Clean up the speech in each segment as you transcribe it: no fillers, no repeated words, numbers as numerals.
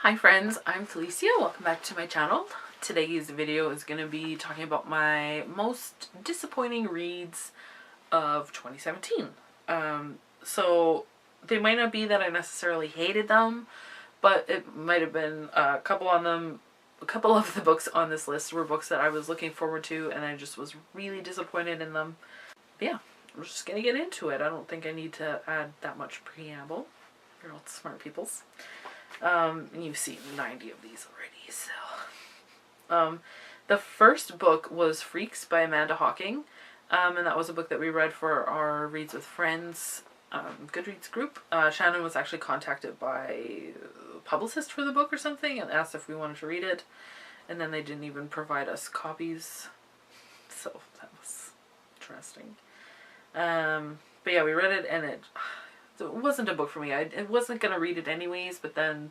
Hi friends, I'm Felicia. Welcome back to my channel. Today's video is going to be talking about my most disappointing reads of 2017. So they might not be that I necessarily hated them, but it might have been a couple on them. A couple of the books on this list were books that I was looking forward to and I just was really disappointed in them. But yeah, we're just going to get into it. I don't think I need to add that much preamble. You're all smart peoples. And you've seen 90 of these already, so. The first book was Freaks by Amanda Hawking, and that was a book that we read for our Reads with Friends Goodreads group. Shannon was actually contacted by a publicist for the book or something and asked if we wanted to read it, and then they didn't even provide us copies, so that was interesting. But yeah, we read it and it wasn't a book for me. I wasn't going to read it anyways, but then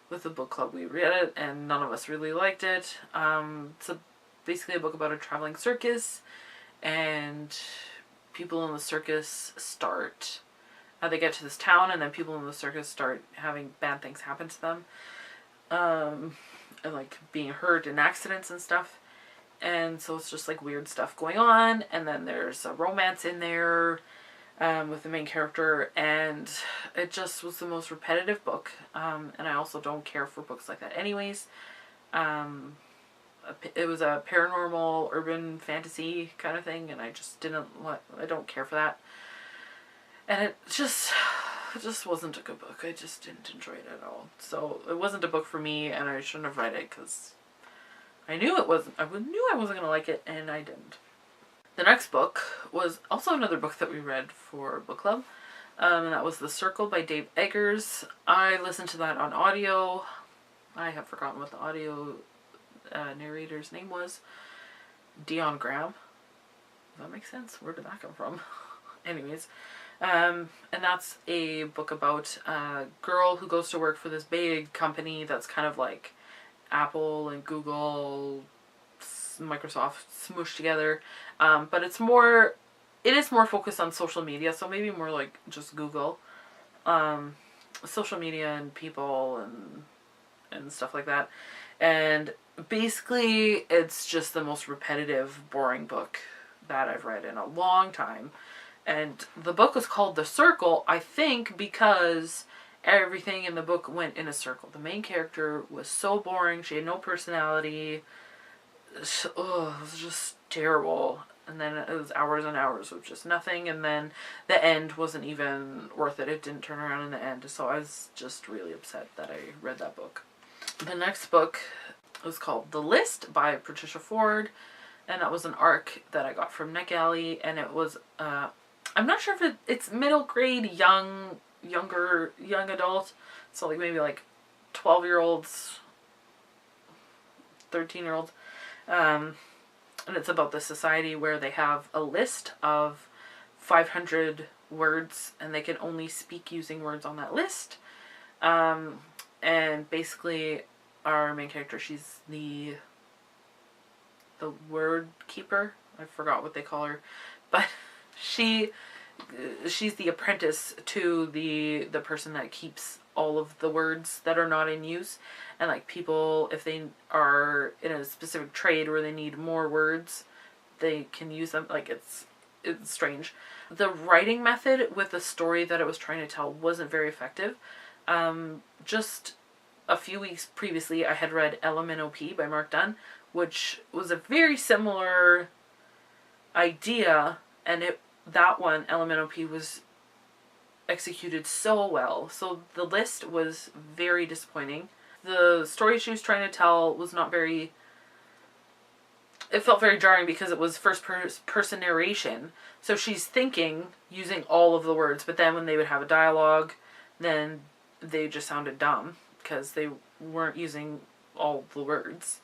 with the book club we read it and none of us really liked it. It's basically a book about a traveling circus, and people in the circus start, they get to this town and then people in the circus start having bad things happen to them. And like being hurt in accidents and stuff. And so it's just like weird stuff going on, and then there's a romance in there with the main character, and it just was the most repetitive book, and I also don't care for books like that anyways. It was a paranormal urban fantasy kind of thing, and I just I don't care for that, and it just wasn't a good book. I just didn't enjoy it at all, so it wasn't a book for me, and I shouldn't have read it because I knew I wasn't gonna like it, and I didn't. The next book was also another book that we read for book club, and that was The Circle by Dave Eggers. I listened to that on audio. I have forgotten what the audio narrator's name was. Dion Graham. Does that make sense? Where did that come from? Anyways, and that's a book about a girl who goes to work for this big company that's kind of like Apple and Google, Microsoft smooshed together, but it is more focused on social media, so maybe more like just Google, social media and people and stuff like that. And basically it's just the most repetitive, boring book that I've read in a long time. And the book was called The Circle, I think, because everything in the book went in a circle. The main character was so boring. She had no personality. It was just terrible. And then it was hours and hours of just nothing. And then the end wasn't even worth it. It didn't turn around in the end. So I was just really upset that I read that book. The next book was called The List by Patricia Ford. And that was an ARC that I got from Neck Alley. And it was, I'm not sure if it's middle grade, young adult. So like maybe like 12-year-olds, 13-year-olds. And it's about the society where they have a list of 500 words and they can only speak using words on that list. And basically our main character, she's the word keeper. I forgot what they call her, but she's the apprentice to the person that keeps all of the words that are not in use. And like people, if they are in a specific trade where they need more words, they can use them. Like it's strange. The writing method with the story that it was trying to tell wasn't very effective. Just a few weeks previously I had read LMNOP by Mark Dunn, which was a very similar idea, and that one, LMNOP, was executed so well. So The List was very disappointing. The story she was trying to tell was not very... It felt very jarring because it was first person narration. So she's thinking using all of the words, but then when they would have a dialogue, then they just sounded dumb because they weren't using all the words.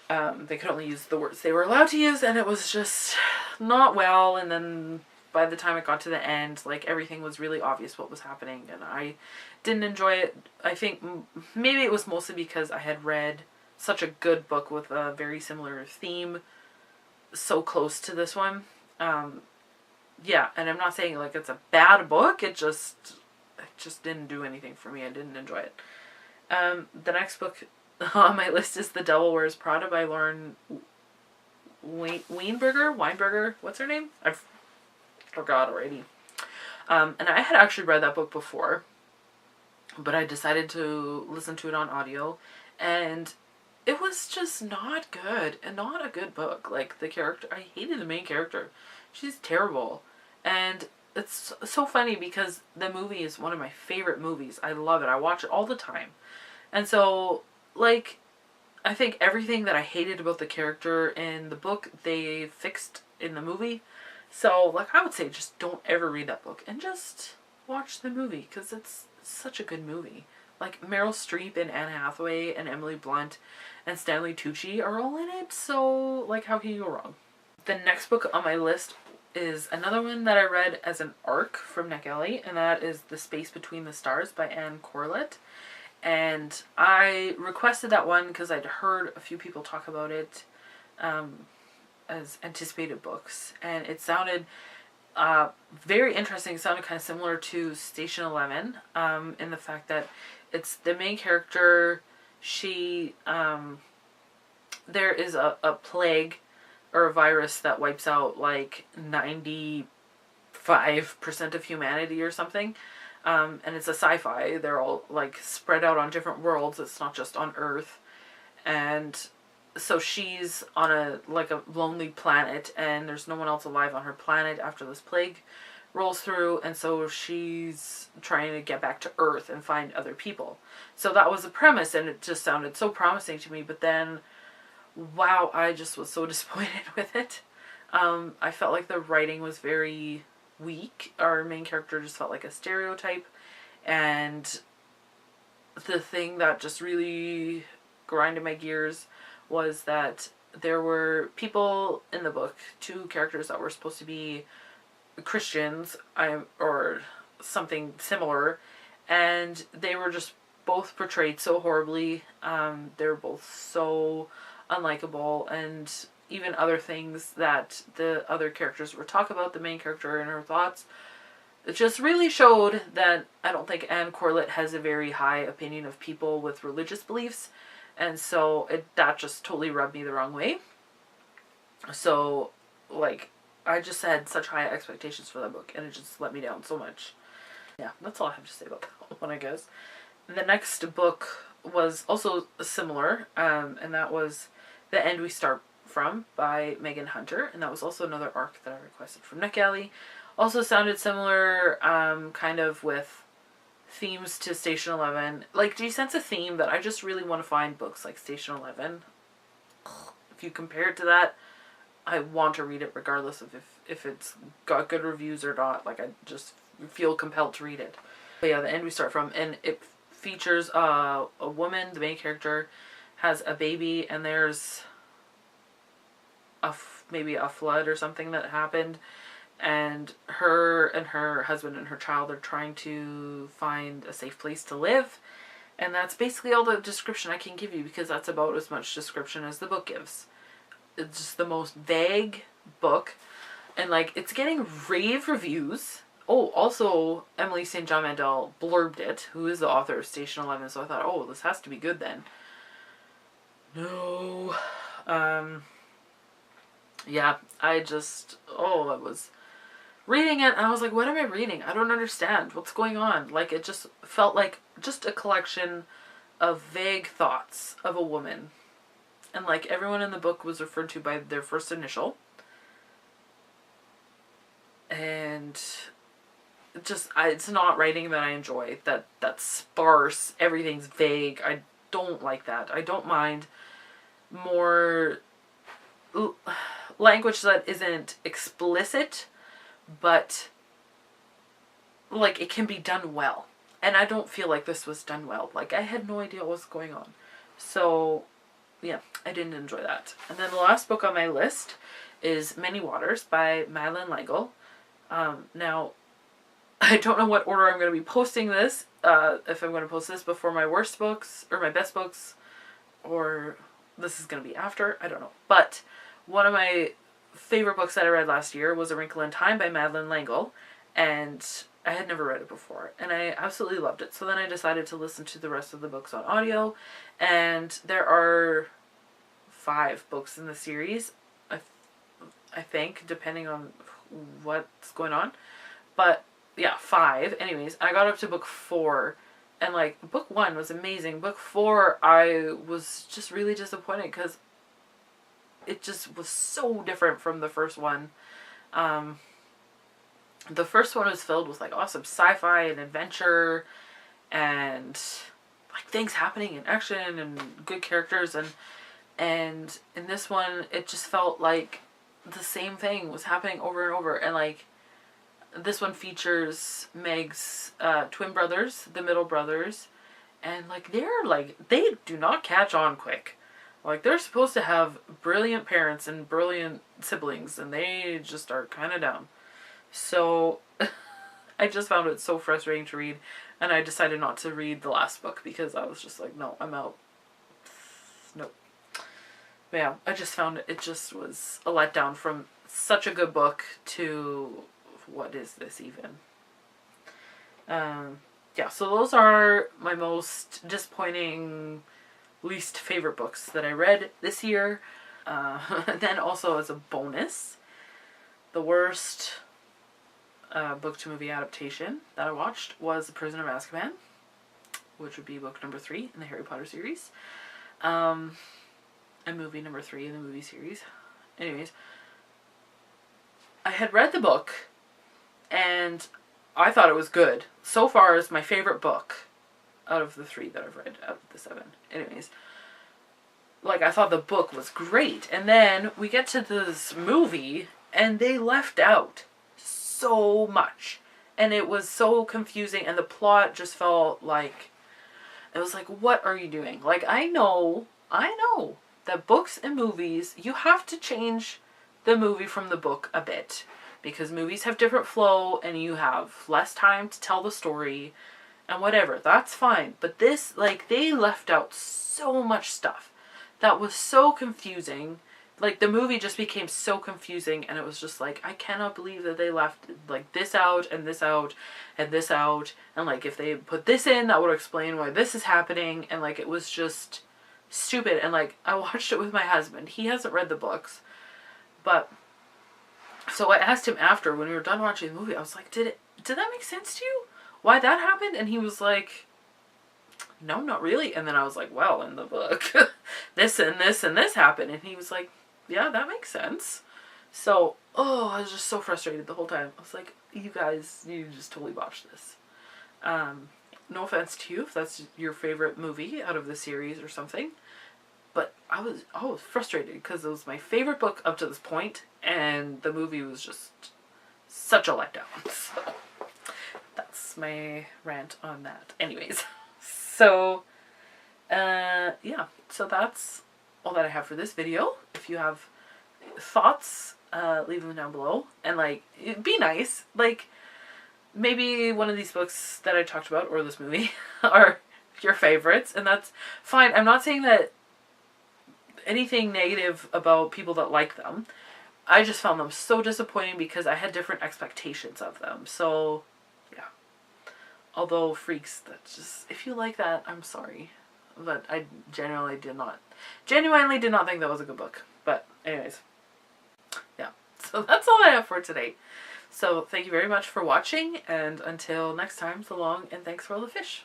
They could only use the words they were allowed to use, and it was just not well. And then by the time it got to the end, like everything was really obvious what was happening, and I didn't enjoy it. I think maybe it was mostly because I had read such a good book with a very similar theme so close to this one. Yeah, and I'm not saying like it's a bad book, it just didn't do anything for me. I didn't enjoy it. The next book on my list is The Devil Wears Prada by Lauren Weinberger? What's her name? I forgot already. And I had actually read that book before, but I decided to listen to it on audio, and it was just not good, and not a good book. Like, the character, I hated the main character. She's terrible. And it's so funny because the movie is one of my favorite movies. I love it. I watch it all the time. And so, like, I think everything that I hated about the character in the book, they fixed in the movie. So, like, I would say just don't ever read that book and just watch the movie, because it's such a good movie. Like, Meryl Streep and Anne Hathaway and Emily Blunt and Stanley Tucci are all in it, so, like, how can you go wrong? The next book on my list is another one that I read as an arc from Nick Ellie, and that is The Space Between the Stars by Anne Corlett. And I requested that one because I'd heard a few people talk about it as anticipated books, and it sounded very interesting. It sounded kind of similar to Station 11 in the fact that it's the main character. She there is a plague or a virus that wipes out like 95% of humanity or something. And it's a sci-fi. They're all like spread out on different worlds. It's not just on Earth. And so she's on a lonely planet, and there's no one else alive on her planet after this plague rolls through, and so she's trying to get back to Earth and find other people. So that was the premise, and it just sounded so promising to me, but then, wow, I just was so disappointed with it. I felt like the writing was very weak. Our main character just felt like a stereotype, and the thing that just really grinded my gears was that there were people in the book, two characters that were supposed to be Christians, or something similar, and they were just both portrayed so horribly. They were both so unlikable, and even other things that the other characters were talking about, the main character and her thoughts, it just really showed that I don't think Anne Corlett has a very high opinion of people with religious beliefs. And so that just totally rubbed me the wrong way. So, like, I just had such high expectations for that book, and it just let me down so much. Yeah, that's all I have to say about that one, I guess. The next book was also similar, and that was The End We Start From by Megan Hunter, and that was also another arc that I requested from Nick Alley. Also sounded similar, kind of with themes to Station 11. Like, do you sense a theme that I just really want to find books like Station 11? If you compare it to that, I want to read it regardless of if it's got good reviews or not. Like, I just feel compelled to read it. But yeah, The End We Start From, and it features a woman, the main character, has a baby, and there's maybe a flood or something that happened, and her husband and her child are trying to find a safe place to live. And that's basically all the description I can give you, because that's about as much description as the book gives. It's just the most vague book, and like, it's getting rave reviews. Oh, also Emily St. John Mandel blurbed it, who is the author of Station 11, so I thought, oh, this has to be good then. No. Yeah, I was reading it, and I was like, what am I reading? I don't understand. What's going on? Like, it just felt like just a collection of vague thoughts of a woman. And, like, everyone in the book was referred to by their first initial. And it's not writing that I enjoy. That's sparse. Everything's vague. I don't like that. I don't mind more language that isn't explicit, but like, it can be done well. And I don't feel like this was done well. Like, I had no idea what was going on. So yeah, I didn't enjoy that. And then the last book on my list is Many Waters by Madeleine L'Engle. Now, I don't know what order I'm going to be posting this. If I'm going to post this before my worst books or my best books, or this is going to be after. I don't know. But one of my favorite books that I read last year was A Wrinkle in Time by Madeleine L'Engle. And I had never read it before, and I absolutely loved it. So then I decided to listen to the rest of the books on audio, and there are 5 books in the series, I think, depending on what's going on. But yeah, 5. Anyways, I got up to book 4, and like book 1 was amazing. Book 4, I was just really disappointed because it just was so different from the first one. The first one was filled with like awesome sci-fi and adventure and like things happening and action and good characters, and in this one it just felt like the same thing was happening over and over. And like this one features Meg's twin brothers, the middle brothers, and like they do not catch on quick. Like they're supposed to have brilliant parents and brilliant siblings, and they just are kind of down. So I just found it so frustrating to read, and I decided not to read the last book because I was just like, no, I'm out. Nope. But yeah, I just found it just was a letdown from such a good book to what is this even? Yeah, so those are my most disappointing, least favorite books that I read this year. Then also as a bonus, the worst book to movie adaptation that I watched was The Prisoner of Azkaban, which would be book number 3 in the Harry Potter series. And movie number 3 in the movie series. Anyways, I had read the book and I thought it was good. So far, it's my favorite book out of the 3 that I've read, out of the 7. Anyways, like I thought the book was great, and then we get to this movie and they left out so much, and it was so confusing, and the plot just felt like it was like, what are you doing? Like I know that books and movies, you have to change the movie from the book a bit because movies have different flow and you have less time to tell the story and whatever. That's fine. But this, like, they left out so much stuff that was so confusing. Like, the movie just became so confusing, and it was just like, I cannot believe that they left, like, this out, and this out, and this out, and, like, if they put this in, that would explain why this is happening, and, like, it was just stupid. And, like, I watched it with my husband. He hasn't read the books, but, so I asked him after, when we were done watching the movie, I was like, did that make sense to you? Why that happened? And he was like, no, not really. And then I was like, well, in the book, this and this and this happened. And he was like, yeah, that makes sense. So, I was just so frustrated the whole time. I was like, you guys, you just totally botched this. No offense to you if that's your favorite movie out of the series or something. But I was frustrated because it was my favorite book up to this point, and the movie was just such a letdown. So, that's my rant on that. Anyways, so, yeah, so that's all that I have for this video. If you have thoughts, leave them down below, and like, be nice. Like, maybe one of these books that I talked about or this movie are your favorites, and that's fine. I'm not saying that anything negative about people that like them. I just found them so disappointing because I had different expectations of them. So, yeah. Although, freaks, that's just, if you like that, I'm sorry. But I genuinely did not think that was a good book. But anyways, yeah. So that's all I have for today. So thank you very much for watching, and until next time, so long, and thanks for all the fish.